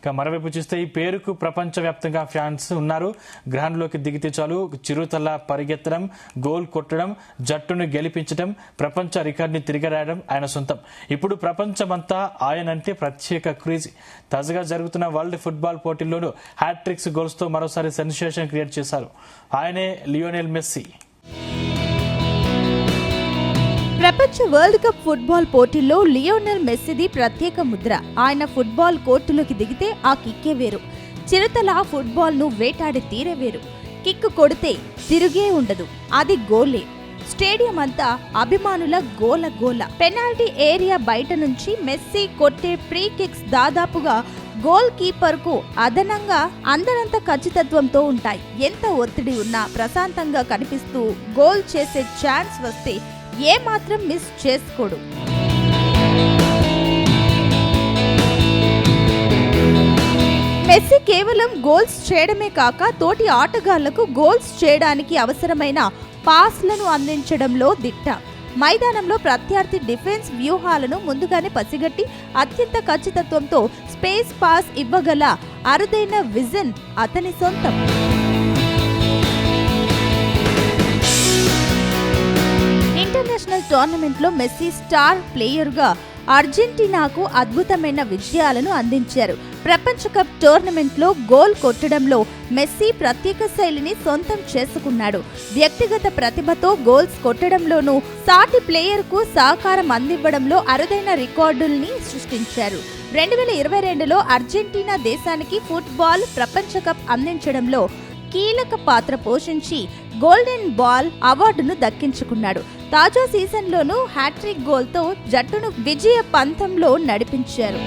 ఇక మరోవైపు చూస్తే ఈ పేరుకు ప్రపంచవ్యాప్తంగా ఫ్యాన్స్ ఉన్నారు. గ్రహంలోకి దిగితే చాలు చిరుతల్లా పరిగెత్తడం, గోల్ కొట్టడం, జట్టును గెలిపించడం, ప్రపంచ రికార్డుని తిరగరాయడం ఆయన సొంతం. ఇప్పుడు ప్రపంచమంతా ఆయనంటే ప్రత్యేక క్రేజ్. తాజాగా జరుగుతున్న వరల్డ్ ఫుట్బాల్ పోటీల్లోనూ హ్యాట్రిక్స్ గోల్స్ తో మరోసారి సెన్సేషన్ క్రియేట్ చేశారు. ఆయనే లియోనెల్ మెస్సీ. ప్రపంచ వరల్డ్ కప్ ఫుట్బాల్ పోటీల్లో లియోనెల్ మెస్సీది ప్రత్యేక ముద్ర. ఆయన ఫుట్బాల్ కోర్టులోకి దిగితే ఆ కిక్కే వేరు. చిరుతల ఫుట్బాల్ ను వేటాడి తీరే వేరు. కిక్ కొడితే తిరుగే ఉండదు, అది గోలే. స్టేడియం అంతా అభిమానుల గోల. పెనాల్టీ ఏరియా బయట నుంచి మెస్సీ కొట్టే ఫ్రీ కిక్స్ దాదాపుగా గోల్ కీపర్ కు అదనంగా అందనంత ఖచ్చితత్వంతో ఉంటాయి. ఎంత ఒత్తిడి ఉన్నా ప్రశాంతంగా కనిపిస్తూ గోల్ చేసే ఛాన్స్ వస్తే ఏ మాత్రం మిస్ చేసుకోడు. మెస్సీ కేవలం గోల్స్ చేయడమే కాక తోటి ఆటగాళ్లకు గోల్స్ చేయడానికి అవసరమైన పాస్లను అందించడంలో దిట్ట. మైదానంలో ప్రత్యర్థి డిఫెన్స్ వ్యూహాలను ముందుగానే పసిగట్టి అత్యంత ఖచ్చితత్వంతో స్పేస్ పాస్ ఇవ్వగల అరుదైన విజన్ అతని సొంతం. ఇంటర్నేషనల్ టోర్నమెంట్ లో మెస్సీ స్టార్ ప్లేయర్ గా అర్జెంటీనాకు అద్భుతమైన విజయాలను అందించారు. ప్రపంచ కప్ టోర్నమెంట్ లో గోల్ కొట్టడంలో మెస్సీ ప్రత్యేక శైలిని సొంతం చేసుకున్నాడు. వ్యక్తిగత ప్రతిభతో గోల్స్ కొట్టడంలోనూ సాటి ప్లేయర్ కు సహకారం అందివ్వడంలో అరుదైన రికార్డుల్ని సృష్టించారు. 2022లో అర్జెంటీనా దేశానికి ఫుట్బాల్ ప్రపంచ కప్ అందించడంలో కీలక పాత్ర పోషించి గోల్డెన్ బాల్ అవార్డును దక్కించుకున్నాడు. తాజా సీజన్లోనూ హ్యాట్రిక్ గోల్తో జట్టును విజయ పంథంలో నడిపించారు.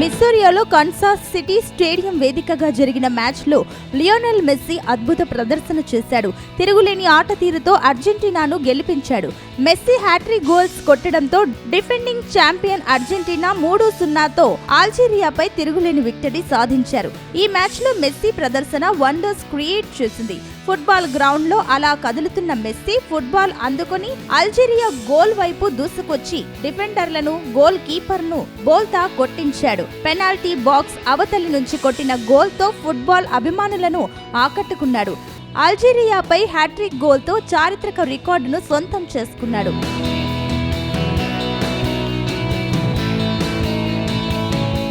మిస్సూరియాలో కన్సాస్ సిటీ స్టేడియం వేదికగా జరిగిన మ్యాచ్లో లియోనెల్ మెస్సీ అద్భుత ప్రదర్శన చేశాడు. తిరుగులేని ఆట తీరుతో అర్జెంటీనాను గెలిపించాడు. మెస్సీ హ్యాట్రిక్ గోల్స్ కొట్టడంతో డిఫెండింగ్ ఛాంపియన్ అర్జెంటీనా 3-0తో అల్జీరియాపై తిరుగులేని విక్టరీ సాధించారు. ఈ మ్యాచ్లో మెస్సీ ప్రదర్శన వండర్స్ క్రియేట్ చేసింది. ఫుట్బాల్ గ్రౌండ్ లో అలా కదులుతున్న మెస్సీ ఫుట్బాల్ అందుకొని అల్జీరియా గోల్ వైపు దూసుకొచ్చి డిఫెండర్లను, గోల్ కీపర్ ను బోల్తా కొట్టించాడు. పెనాల్టీ బాక్స్ అవతలి నుంచి కొట్టిన గోల్ తో ఫుట్బాల్ అభిమానులను ఆకట్టుకున్నాడు. అల్జీరియాపై హ్యాట్రిక్ గోల్ తో చారిత్రక రికార్డును సొంతం చేసుకున్నాడు.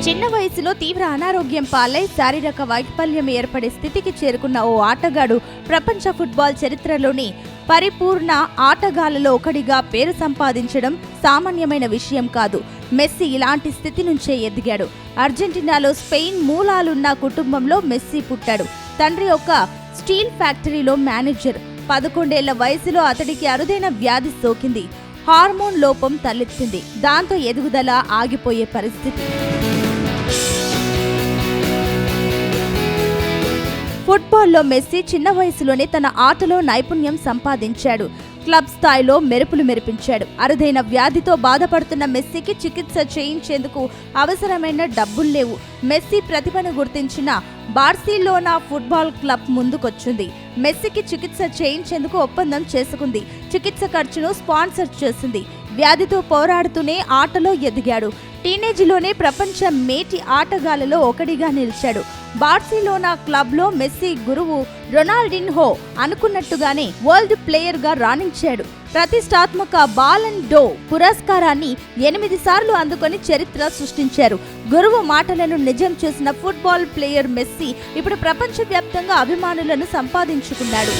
చిన్న వయసులో తీవ్ర అనారోగ్యం పాలై శారీరక వైకల్యం ఏర్పడే స్థితికి చేరుకున్న ఓ ఆటగాడు ప్రపంచ ఫుట్బాల్ చరిత్రలోని పరిపూర్ణ ఆటగాళ్లలో ఒకడిగా పేరు సంపాదించడం సామాన్యమైన విషయం కాదు. మెస్సీ ఇలాంటి స్థితి నుంచే ఎదిగాడు. అర్జెంటీనాలో స్పెయిన్ మూలాలున్న కుటుంబంలో మెస్సీ పుట్టాడు. తండ్రి ఒక స్టీల్ ఫ్యాక్టరీలో మేనేజర్. 11 ఏళ్ల వయసులో అతడికి అరుదైన వ్యాధి సోకింది. హార్మోన్ లోపం తలెత్తింది. దాంతో ఎదుగుదల ఆగిపోయే పరిస్థితి. ఫుట్బాల్లో మెస్సీ చిన్న వయసులోనే తన ఆటలో నైపుణ్యం సంపాదించాడు. క్లబ్ స్థాయిలో మెరుపులు మెరిపించాడు. అరుదైన వ్యాధితో బాధపడుతున్న మెస్సీకి చికిత్స చేయించేందుకు అవసరమైన డబ్బులు లేవు. మెస్సీ ప్రతిభను గుర్తించిన బార్సిలోనా ఫుట్బాల్ క్లబ్ ముందుకొచ్చింది. మెస్సీకి చికిత్స చేయించేందుకు ఒప్పందం చేసుకుంది. చికిత్స ఖర్చును స్పాన్సర్ చేసింది. వ్యాధితో పోరాడుతూనే ఆటలో ఎదిగాడు. టీనేజ్లోనే ప్రపంచ మేటి ఆటగాళ్లలో ఒకడిగా నిలిచాడు. బార్సిలోనా క్లబ్ లో మెస్సీ గురువు రొనాల్డిన్హో అనుకున్నట్టుగానే వరల్డ్ ప్లేయర్ గా రాణించాడు. ప్రతిష్టాత్మక బాలన్ డో పురస్కారాన్ని 8 సార్లు అందుకొని చరిత్ర సృష్టించారు. గురువు మాటలను నిజం చేసిన ఫుట్బాల్ ప్లేయర్ మెస్సీ ఇప్పుడు ప్రపంచవ్యాప్తంగా అభిమానులను సంపాదించుకున్నాడు.